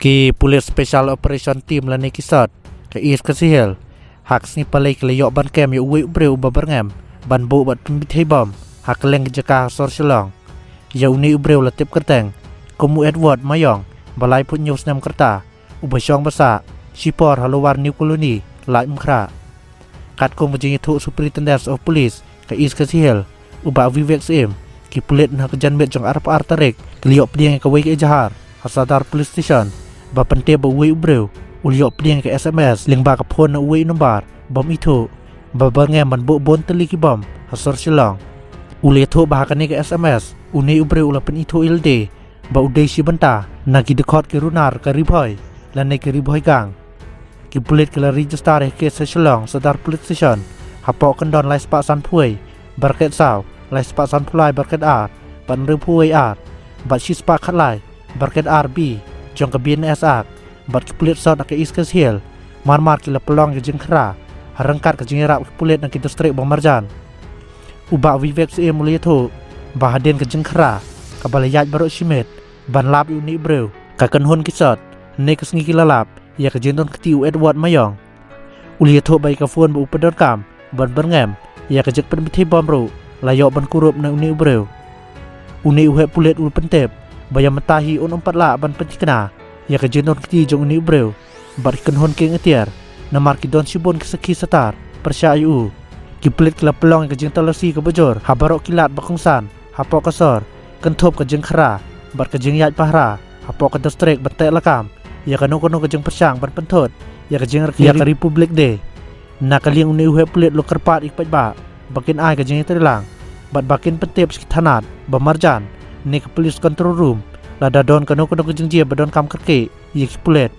Ki Police Special Operation Team lani kisat ke is kasihel hak sni palai keleyok ban kem yu wi ubreu babarngam ban bo bat pembithai bom hak leng jaka sor selong yau ni ubreu latip kerteng komu Edward Mayong balai pun news nam kerta ubasong basa sipor halowar new colony lai mkhra kat kong bajing thu Superintendent of Police ke is kasihel uba Vivek Sim ki pulit na kejan met jong arap artarik keliyok pediang ke wei jahar hasadar police station ba pente ba wei ubreu uliok pediang ke SMS ling ba kapon na wei nombar bom itu ba bangem ban bo bon teli ki bom hasor silong uli thu ba kan ke SMS uni ubreu ula pen itu ilde ba udai si benta na ki dekot ke runar ke ribhoi lan ke ribhoi gang ki pulit ke la register ke silong sadar police station hapok kendon lai spa san phui barket saw lai spa san pulai barket ar ban ru phui ar ba si spa khalai barket RB jong ke BNS ak bat kulit sot ke iskas hill mar ki la pelong ke jengkra harangkat ke jengira kulit nak distrik Bang Marjan uba Vivek Sim mulia tu bahaden ke jengkra ka balayat barok simet ban lap uni breu ka kenhon kisot ne ke sengi kilalap ya ke jenton ketiu Edward Mayong ulia tu bai ka phone bu pedon kam ban berngam ya ke jek penbithi bom ru layok ban kurup na uni breu uni uhe pulit ul pentep bayam matahi on 4 la ban pentikna ya ke jenon keti jong ni breu bar kenhon ke ngetiar na marki don sibon ke seki satar persyayu ki plit kala pelong ke jeng talosi ke bojor habarok kilat bakungsan hapok kasor kentop ke jeng khra bar ke jeng yat pahra hapok ke distrik betek lakam ya kono ke jeng persyang ban pentot ya ke jeng ya ke republik de na kaliang uni uhe plit lo kerpat ikpat ba bakin ai ke jeng terlang bat bakin pentep sekitanat Bamarjan ni ke police control room lada don kono ke jeng jia badon kam kerke ye ki pulet